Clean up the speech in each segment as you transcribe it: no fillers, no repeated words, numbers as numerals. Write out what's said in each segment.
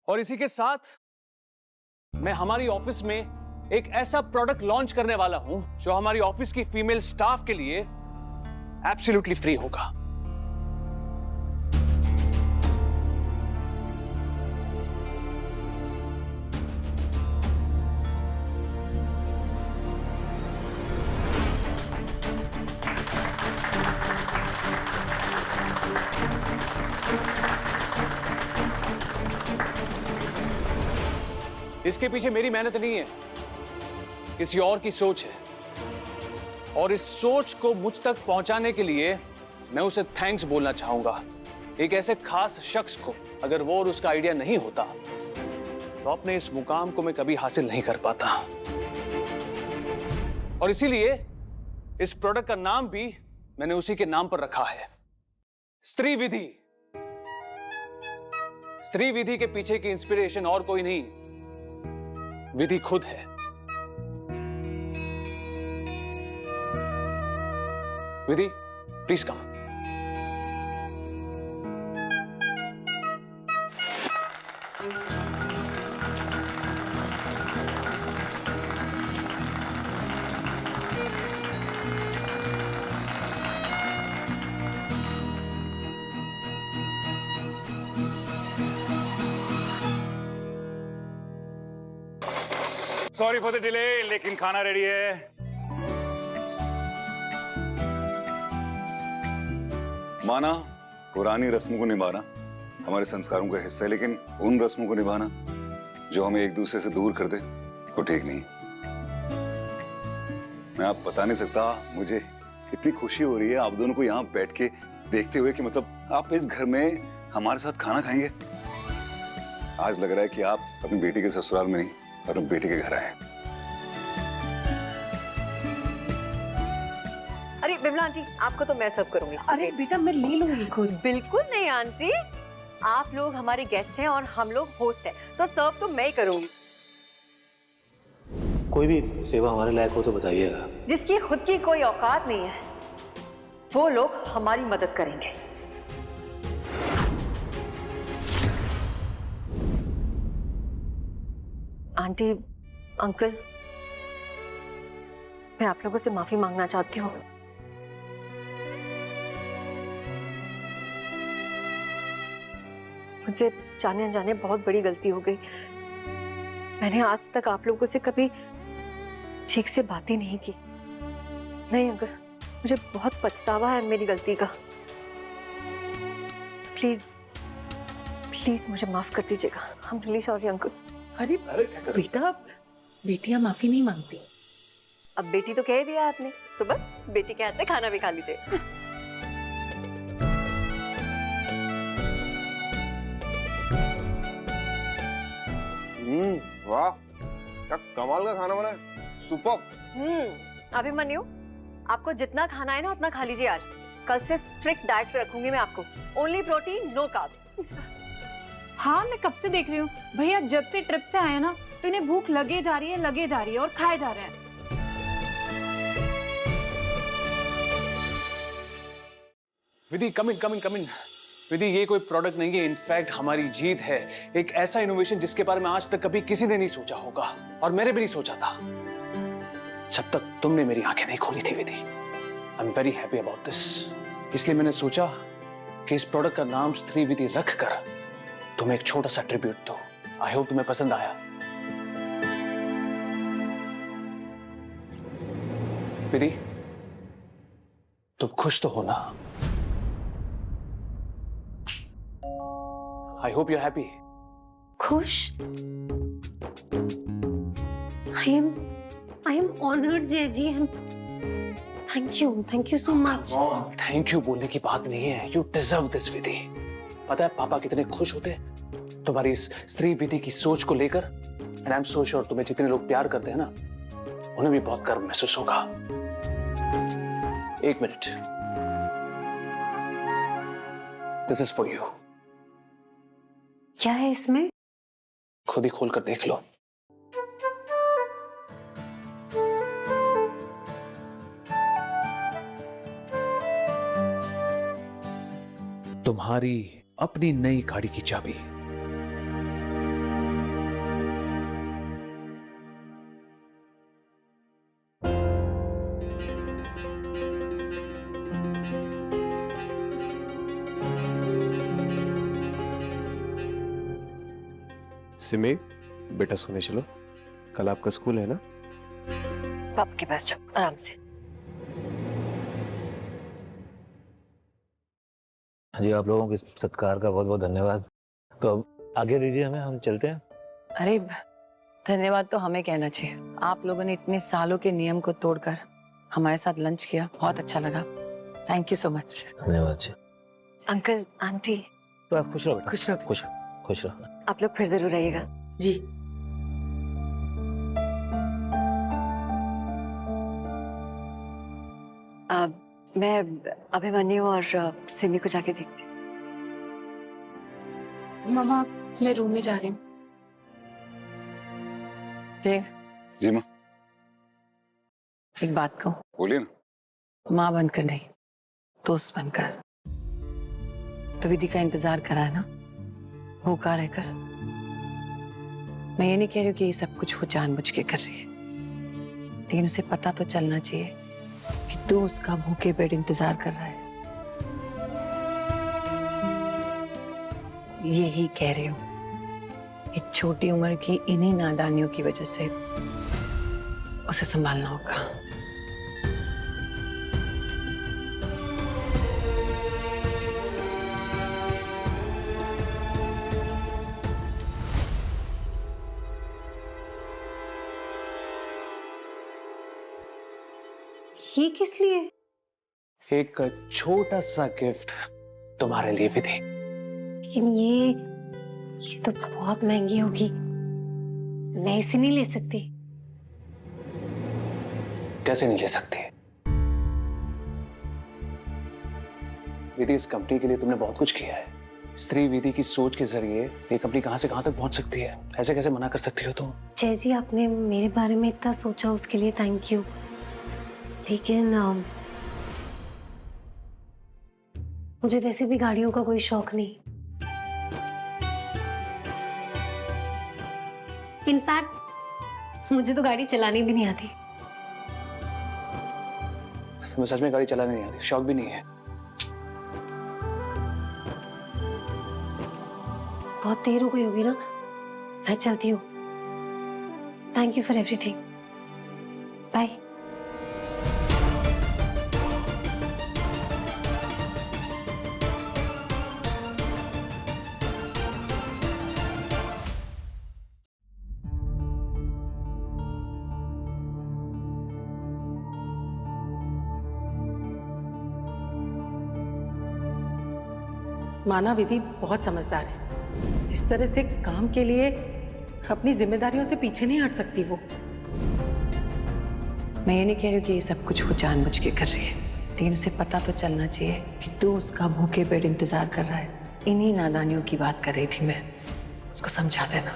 और इसी के साथ मैं हमारी ऑफिस में एक ऐसा प्रोडक्ट लॉन्च करने वाला हूं जो हमारी ऑफिस की फीमेल स्टाफ के लिए एब्सोल्युटली फ्री होगा। इसके पीछे मेरी मेहनत नहीं है, किसी और की सोच है, और इस सोच को मुझ तक पहुंचाने के लिए मैं उसे थैंक्स बोलना चाहूंगा। एक ऐसे खास शख्स को अगर वो और उसका आइडिया नहीं होता तो अपने इस मुकाम को मैं कभी हासिल नहीं कर पाता। और इसीलिए इस प्रोडक्ट का नाम भी मैंने उसी के नाम पर रखा है, स्त्री विधि। स्त्री विधि के पीछे की इंस्पिरेशन और कोई नहीं, विधि खुद है। Vidhi, please come. Sorry for the delay, लेकिन खाना रेडी है। माना पुरानी रस्मों को निभाना हमारे संस्कारों का हिस्सा है, लेकिन उन रस्मों को निभाना जो हमें एक दूसरे से दूर कर दे वो ठीक नहीं। मैं आप बता नहीं सकता, मुझे इतनी खुशी हो रही है आप दोनों को यहाँ बैठ के देखते हुए कि मतलब आप इस घर में हमारे साथ खाना खाएंगे। आज लग रहा है कि आप अपनी बेटी के ससुराल में नहीं और बेटी के घर आए। अरे विमला आंटी, आपको तो मैं सर्व करूंगी। अरे बेटा मैं ले लूंगी खुद। बिल्कुल नहीं आंटी, आप लोग हमारे गेस्ट हैं और हम लोग होस्ट हैं, तो सर्व तो मैं ही करूंगी। कोई भी सेवा हमारे लायक हो तो बताइएगा। जिसकी खुद की कोई औकात नहीं है वो लोग हमारी मदद करेंगे। आंटी, अंकल, मैं आप लोगों से माफी मांगना चाहती हूँ। मुझसे जाने अनजाने बहुत बड़ी गलती हो गई। मैंने आज तक आप लोगों से कभी ठीक से बात ही नहीं की। नहीं अंकल, मुझे बहुत पछतावा है मेरी गलती का। प्लीज प्लीज मुझे माफ कर दीजिएगा। I am really sorry uncle. अरे बेटा, बेटियां माफी नहीं मांगती। अब बेटी तो कह दिया आपने, तो बस बेटी के हाथ से खाना भी खा लीजिए। वाह, क्या कमाल का खाना बना है, सुपर्ब। अभिमन्यु, आपको जितना खाना है ना उतना खा लीजिए आज। कल से स्ट्रिक्ट डाइट रखूंगी मैं आपको। Only protein, no carbs. हाँ, मैं कब से देख रही हूँ भैया, जब से ट्रिप से आया ना तो इन्हें भूख लगे जा रही है और खाए जा रहे हैं। विधि, कम इन। विधि, ये कोई प्रोडक्ट नहीं है, इनफैक्ट हमारी जीत है। एक ऐसा इनोवेशन जिसके बारे में आज तक कभी किसी ने नहीं सोचा होगा, और मैंने भी नहीं सोचा था जब तक तुमने मेरी आंखें नहीं खोली थी। Vidhi, I am very happy about this. इसलिए मैंने सोचा कि इस प्रोडक्ट का नाम स्त्री विधि रखकर तुम्हें एक छोटा सा ट्रिब्यूट दो। आई होप तुम्हें पसंद आया। विधि, तुम खुश तो हो ना? I hope you're happy. खुश? I am honored, जय जी। Thank you so much. Thank you बोलने की बात नहीं है। You deserve this, विधि। पता है पापा कितने खुश होते तुम्हारी इस स्त्री विधि की सोच को लेकर। And I'm so sure तुम्हें जितने लोग प्यार करते हैं ना, उन्हें भी बहुत गर्व महसूस होगा। एक minute, This is for you. क्या है इसमें? खुद ही खोल कर देख लो। तुम्हारी अपनी नई गाड़ी की चाबी। सिमी, बेटा सोने चलो, कल आपका स्कूल है ना? पापा के पास जाओ आराम से। हाँ जी, आप लोगों के सत्कार का बहुत बहुत धन्यवाद। तो अब आगे दीजिए हमें, हम चलते हैं। अरे धन्यवाद तो हमें कहना चाहिए। आप लोगों ने इतने सालों के नियम को तोड़कर हमारे साथ लंच किया, बहुत अच्छा लगा। Thank you so much. धन्यवाद जी। अंकल आंटी, तो आप खुश रहो बेटा। खुश रहो। खुश रहो। आप लोग फिर जरूर आइएगा। जी। मैं अभिमन्यु और सिमी को जाके देखती हूँ। मम्मा मैं रूम में जा रही हूँ। देव, जी माँ, एक बात कहूँ? बोलिए ना। माँ बनकर नहीं, दोस्त बनकर। तो विधि का इंतजार करा है ना, भूखा रहकर। मैं ये नहीं कह रही हूँ कि ये सब कुछ वो जानबूझ के कर रही है, लेकिन उसे पता तो चलना चाहिए कि तू उसका भूखे पेट इंतजार कर रहा है। यही कह रही हूँ, ये छोटी उम्र की इन्हीं नादानियों की वजह से उसे संभालना होगा। ये किस लिए? एक छोटा सा गिफ्ट तुम्हारे लिए विधि। लेकिन ये तो बहुत महंगी होगी, मैं इसे नहीं ले सकती। कैसे नहीं ले सकती? विधि, इस कंपनी के लिए तुमने बहुत कुछ किया है। स्त्री विधि की सोच के जरिए ये कंपनी कहां से कहां तक पहुंच सकती है, ऐसे कैसे मना कर सकती हो तुम? जय जी, आपने मेरे बारे में इतना सोचा, उसके लिए थैंक यू। लेकिन मुझे वैसे भी गाड़ियों का कोई शौक नहीं। इनफैक्ट मुझे तो गाड़ी चलानी भी नहीं आती। तुम्हें सच में गाड़ी चलाने नहीं आती, शौक भी नहीं है? बहुत देर हो गई होगी ना, मैं चलती हूँ। Thank you for everything, bye. माना विधि बहुत समझदार है, इस तरह से काम के लिए अपनी जिम्मेदारियों से पीछे नहीं हट सकती वो। मैं ये नहीं कह रही हूँ कि ये सब कुछ वो जानबूझ के कर रही है, लेकिन उसे पता तो चलना चाहिए कि तू उसका भूखे पेट इंतजार कर रहा है। इन्हीं नादानियों की बात कर रही थी मैं, उसको समझा देना।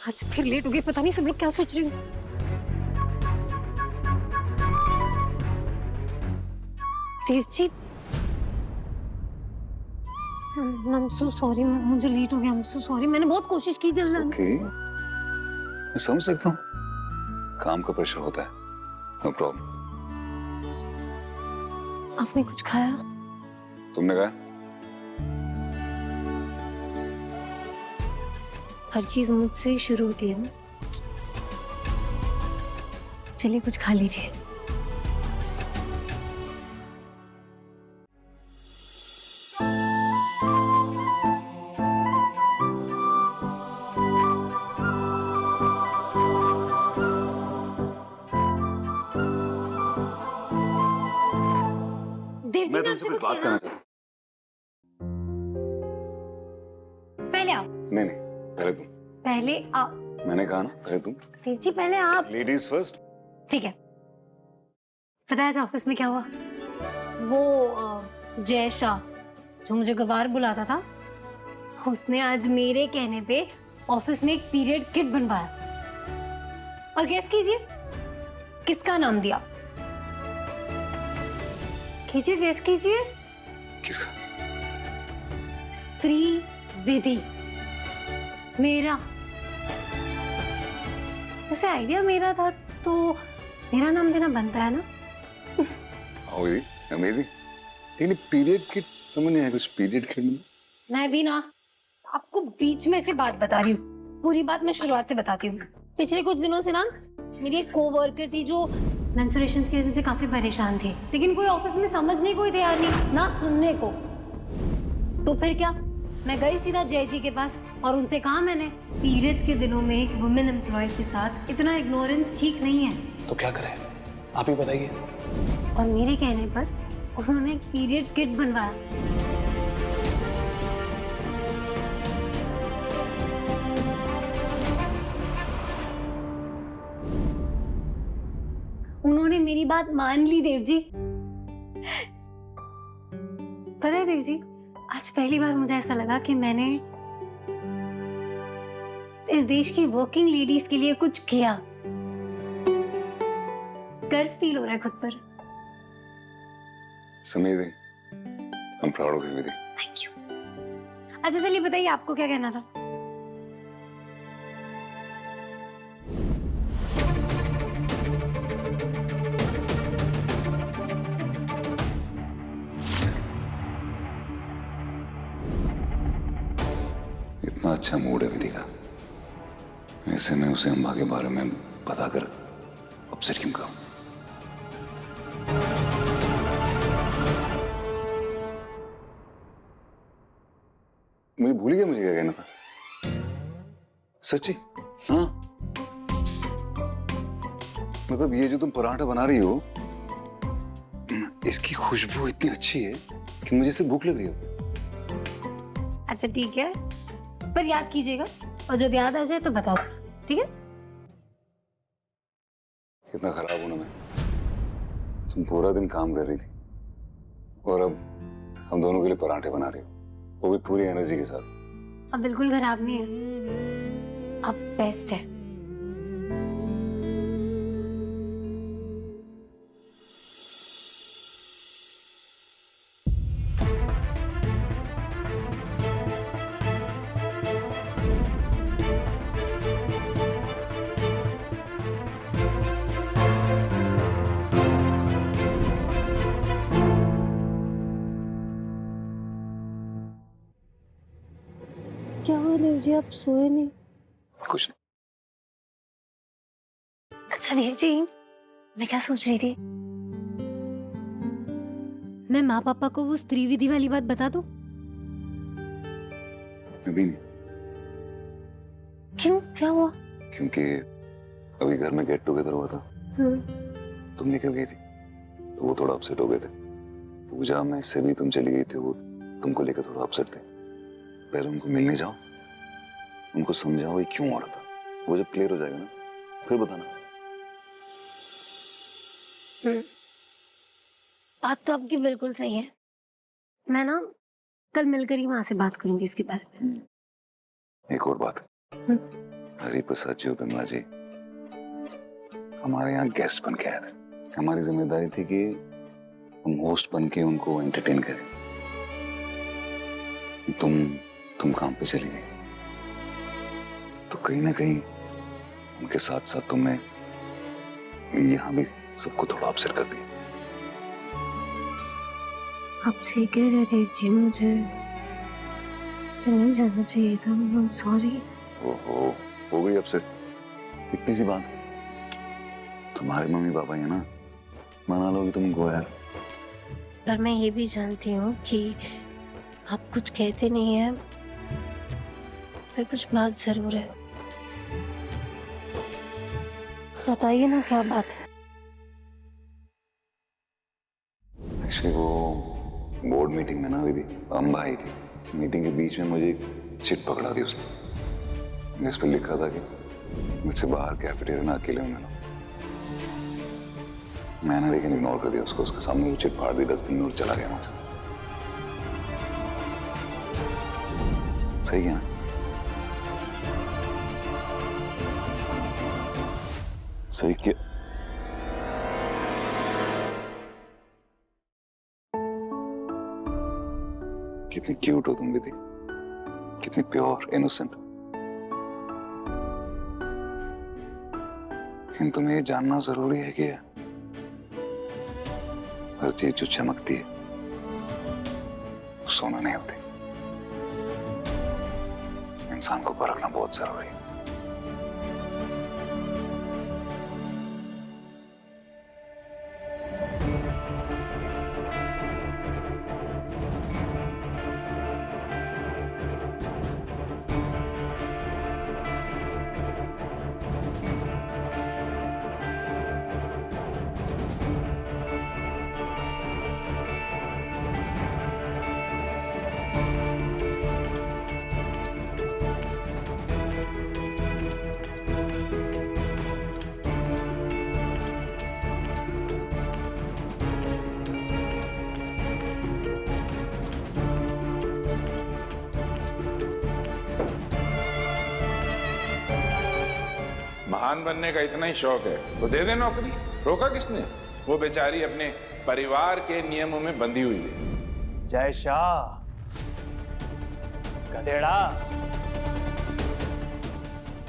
आज फिर लेट हो गई, पता नहीं सब लोग क्या सोच रहे हैं। Dev ji, I am so sorry, मुझे लेट हो गया। आई एम सो सॉरी, मैंने बहुत कोशिश की जल्दी आने की। ओके, मैं समझ सकता हूँ, काम का प्रेशर होता है, नो प्रॉब्लम। आपने कुछ खाया? तुमने कहा? हर चीज मुझसे ही शुरू होती है ना। चलिए कुछ खा लीजिए। देव जी, मैं मैं तुमसे आपसे कुछ कुछ बात कहना। करना चाहता पहले आप। हूँ। नहीं, पहले तुम। पहले आप। मैंने कहा ना, पहले तुम। देव जी पहले आप। Ladies first. ठीक है। पता है आज ऑफिस में क्या हुआ? वो जय शाह जो मुझे गवार बुलाता था, उसने आज मेरे कहने पे ऑफिस में एक पीरियड किट बनवाया। और गेस कीजिए किसका नाम दिया? कीजिए, गेस कीजिए। किसका? स्त्री विधि, मेरा। वैसे आइडिया मेरा था तो मेरा नाम देना बनता है ना। अमेजिंग, लेकिन पीरियड किट समझ नहीं आया, कुछ पीरियड किट में मैं भी ना आपको बीच में से बात बता रही हूँ, पूरी बात मैं शुरुआत से बताती हूँ। पिछले कुछ दिनों से ना मेरी एक कोवर्कर थी जो मेंस्ट्रुएशंस की वजह से काफी परेशान थी, लेकिन कोई ऑफिस में समझने को ही तैयार नहीं, ना सुनने को। तो फिर क्या, मैं गई सीधा जय जी के पास और उनसे कहा मैंने, पीरियड्स के दिनों में एक वुमेन एम्प्लॉय के साथ इतना इग्नोरेंस ठीक नहीं है। तो क्या करें, आप ही बताइए। और मेरे कहने पर उन्होंने एक पीरियड किट बनवाया। उन्होंने मेरी बात मान ली देव जी। पता है देव जी, आज पहली बार मुझे ऐसा लगा कि मैंने इस देश की वर्किंग लेडीज के लिए कुछ किया। गर्व फील हो रहा है खुद पर। It's amazing. I'm proud of you, Vidhi. Thank you. अच्छा चलिए बताइए, आपको क्या कहना था? इतना अच्छा मूड है विधि का, ऐसे में उसे अम्बा के बारे में पता कर अपसेट क्यों करूं? मुझे भूल गया मुझे क्या कहना था। सच्ची? हाँ, मतलब ये जो तुम पराठा बना रही हो, इसकी खुशबू इतनी अच्छी है कि मुझे इससे भूख लग रही हो। अच्छा ठीक है, पर याद कीजिएगा और जब याद आ जाए तो बता दो, ठीक है? कितना खराब हूं ना मैं। तुम पूरा दिन काम कर रही थी और अब हम दोनों के लिए पराठे बना रही हो, वो भी पूरी एनर्जी के साथ। अब बिल्कुल खराब नहीं है, अब बेस्ट है। क्या हुआ देव जी, आप सोए नहीं? कुछ नहीं। अच्छा देव जी, मैं क्या सोच रही थी, मैं माँ पापा को वो स्त्री विधि वाली बात बता दूं? अभी नहीं। क्यों, क्या हुआ? क्योंकि अभी घर में गेट टुगेदर हुआ था, तुम निकल गई थी तो वो थोड़ा अपसेट हो गए थे। पूजा में से भी तुम चली गई थी, वो तुमको लेकर थोड़ा अपसेट थे। पहले उनको मिलने जाओ, उनको समझाओ ये क्यों हो रहा था। वो जब क्लियर हो जाएगा ना फिर बताना। बात तो आपकी बिल्कुल सही है, मैं ना कल मिलकर ही वहां से बात करूंगी इसके बारे में। एक और बात, हरि प्रसाद जी और बिमला जी हमारे यहाँ गेस्ट बन के आए थे। हमारी जिम्मेदारी थी कि हम होस्ट बन के उनको एंटरटेन करें। तुम काम पे चली गई तो कहीं ना कहीं उनके साथ साथ तुमने यहाँ भी सबको थोड़ा अपसेट कर दिया। आप सही कह रहे थे जी, मुझे नहीं जाना चाहिए था। सॉरी। ओहो, हो गई अपसेट? इतनी सी बात। तुम्हारे मम्मी पापा है ना, मना लोगे तुमको यार। पर मैं ये भी जानती हूँ कि आप कुछ कहते नहीं हैं, पर कुछ बात जरूर है। बताइए ना क्या बात है। एक्चुअली वो बोर्ड मीटिंग में ना हुई थी, अम्बा आई थी। मीटिंग के बीच में मुझे एक चिट पकड़ा दी उसने, जिस पर लिखा था कि मुझसे बाहर कैफेटेरिया ना अकेले में मिलो। मैंने लेकिन इग्नोर कर दिया उसको, उसके सामने वो चिट फाड़ दी डस्टबिन में और चला गया वहां से। सही है ना? सही क्या? कितनी क्यूट हो तुम विधि, कितनी प्योर इनोसेंट। लेकिन तुम्हें ये जानना जरूरी है कि हर चीज जो चमकती है सोना नहीं होती। इंसान को परखना बहुत जरूरी है। महान बनने का इतना ही शौक है तो दे दे नौकरी, रोका किसने? वो बेचारी अपने परिवार के नियमों में बंधी हुई है। जय शाह, गधेड़ा,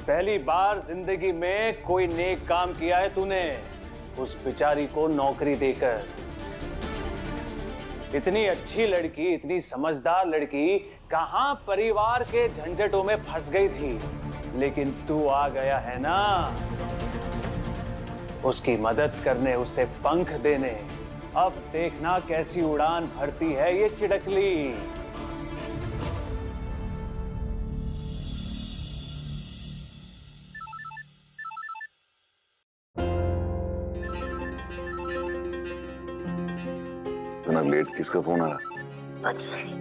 पहली बार जिंदगी में कोई नेक काम किया है तूने, उस बेचारी को नौकरी देकर। इतनी अच्छी लड़की, इतनी समझदार लड़की कहां परिवार के झंझटों में फंस गई थी, लेकिन तू आ गया है ना उसकी मदद करने, उसे पंख देने। अब देखना कैसी उड़ान भरती है ये चिड़कली। इतना लेट किसका फोन आ रहा? पता नहीं,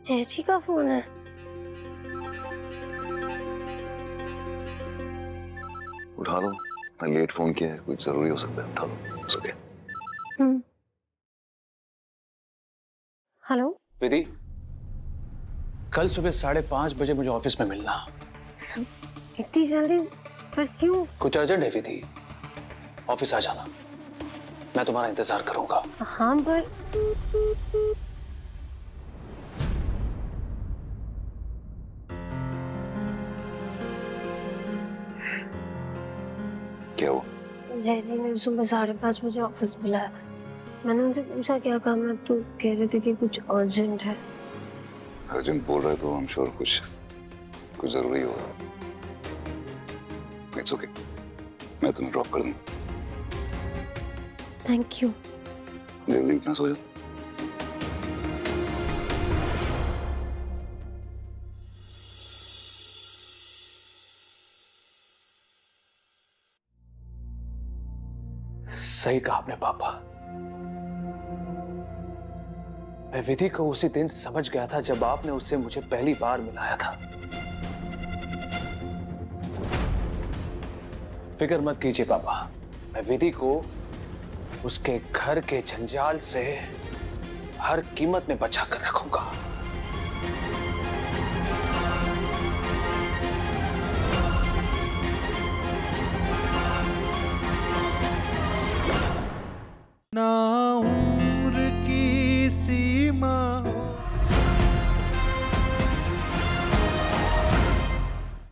जैसी का फोन है। उठा लो, इतना लेट फोन किया है, कुछ जरूरी हो सकता है, उठा लो। It's okay. हेलो विधि, कल सुबह 5:30 बजे मुझे ऑफिस में मिलना। इतनी जल्दी? पर क्यों? कुछ अर्जेंट है विधि, ऑफिस आ जाना, मैं तुम्हारा इंतजार करूंगा। हाँ पर क्या हुआ? जय जी ने सुबह 5:30 बजे ऑफिस बुलाया। मैंने उनसे पूछा क्या काम है, तो कह रहे थे कि कुछ अर्जेंट है। अर्जेंट बोल रहे तो I'm sure कुछ जरूरी होगा। It's okay, मैं तुम्हें ड्रॉप कर दूंगा। Thank you. जल्दी इतना सो जाओ। सही कहा आपने पापा। मैं विधि को उसी दिन समझ गया था जब आपने उससे मुझे पहली बार मिलाया था। फिक्र मत कीजिए पापा, मैं विधि को उसके घर के जंजाल से हर कीमत में बचा कर रखूंगा। ना